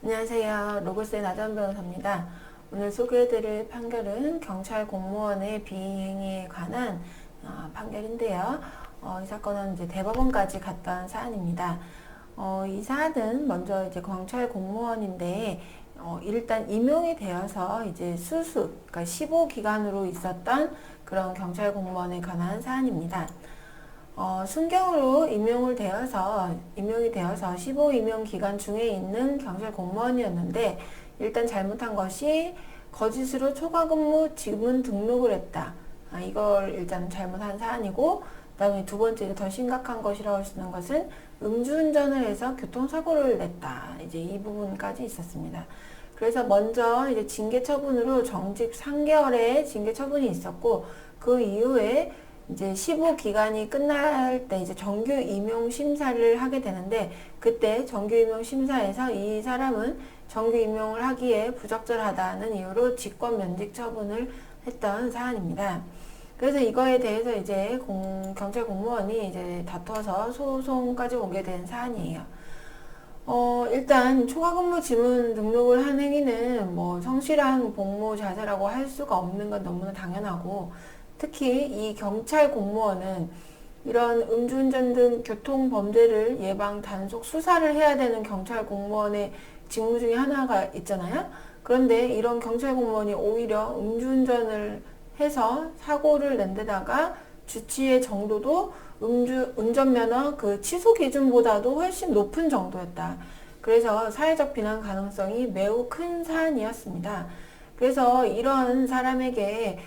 안녕하세요. 로고스의 나전 변호사입니다. 오늘 소개해드릴 판결은 경찰 공무원의 비행에 관한 판결인데요. 이 사건은 이제 대법원까지 갔던 사안입니다. 이 사안은 먼저 이제 경찰 공무원인데 일단 임용이 되어서 이제 그러니까 15기간으로 있었던 그런 경찰 공무원에 관한 사안입니다. 순경으로 임용이 되어서 15 임용 기간 중에 있는 경찰 공무원이었는데 일단 잘못한 것이 거짓으로 초과근무 지문 등록을 했다. 이걸 일단 잘못한 사안이고, 그다음에 두 번째 더 심각한 것이라고 할 수 있는 것은 음주운전을 해서 교통사고를 냈다. 이제 이 부분까지 있었습니다. 그래서 먼저 이제 징계 처분으로 정직 3개월의 징계 처분이 있었고, 그 이후에 이제 15기간이 끝날 때 이제 정규 임용 심사를 하게 되는데, 그때 정규 임용 심사에서 이 사람은 정규 임용을 하기에 부적절하다는 이유로 직권 면직 처분을 했던 사안입니다. 그래서 이거에 대해서 이제 경찰 공무원이 이제 다퉈서 소송까지 오게 된 사안이에요. 일단 초과근무 지문 등록을 한 행위는 뭐 성실한 복무 자세라고 할 수가 없는 건 너무나 당연하고, 특히 이 경찰 공무원은 이런 음주운전 등 교통범죄를 예방 단속 수사를 해야 되는 경찰 공무원의 직무 중에 하나가 있잖아요. 그런데 이런 경찰 공무원이 오히려 음주운전을 해서 사고를 낸 데다가 주치의 정도도 운전면허 그 취소 기준보다도 훨씬 높은 정도였다. 그래서 사회적 비난 가능성이 매우 큰 사안이었습니다. 그래서 이런 사람에게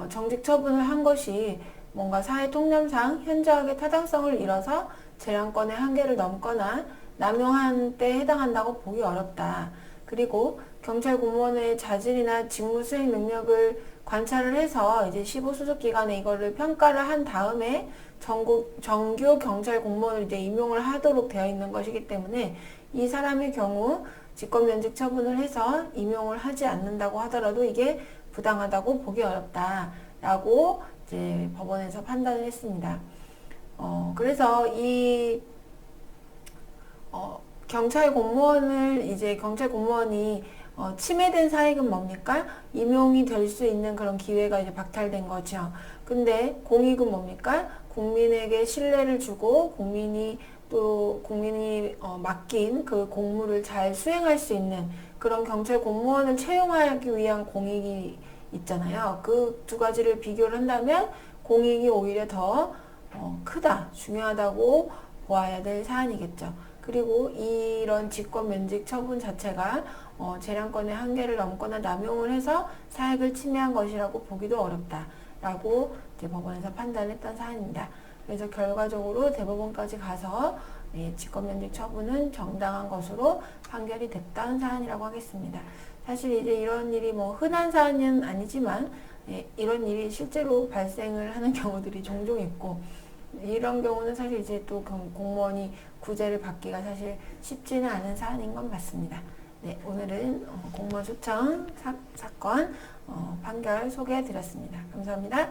정직 처분을 한 것이 뭔가 사회 통념상 현저하게 타당성을 잃어서 재량권의 한계를 넘거나 남용한 때 해당한다고 보기 어렵다. 그리고 경찰 공무원의 자질이나 직무 수행 능력을 관찰을 해서 이제 15수습 기간에 이거를 평가를 한 다음에 정규 경찰 공무원을 이제 임용을 하도록 되어 있는 것이기 때문에 이 사람의 경우 직권면직 처분을 해서 임용을 하지 않는다고 하더라도 이게 부당하다고 보기 어렵다라고 이제 법원에서 판단을 했습니다. 그래서 이 경찰 공무원이 침해된 사익은 뭡니까? 임용이 될 수 있는 그런 기회가 이제 박탈된 거죠. 근데 공익은 뭡니까? 국민에게 신뢰를 주고 국민이 맡긴 그 공무를 잘 수행할 수 있는 그런 경찰 공무원을 채용하기 위한 공익이 있잖아요. 그 두 가지를 비교를 한다면 공익이 오히려 더 크다, 중요하다고 보아야 될 사안이겠죠. 그리고 이런 직권 면직 처분 자체가 재량권의 한계를 넘거나 남용을 해서 사익을 침해한 것이라고 보기도 어렵다라고 이제 법원에서 판단했던 사안입니다. 그래서 결과적으로 대법원까지 가서 직권 면직 처분은 정당한 것으로 판결이 됐던 사안이라고 하겠습니다. 사실 이제 이런 일이 뭐 흔한 사안은 아니지만 이런 일이 실제로 발생을 하는 경우들이 종종 있고, 이런 경우는 사실 이제 또 공무원이 구제를 받기가 사실 쉽지는 않은 사안인 건 맞습니다. 네, 오늘은 공무원 소청 사건 판결 소개해 드렸습니다. 감사합니다.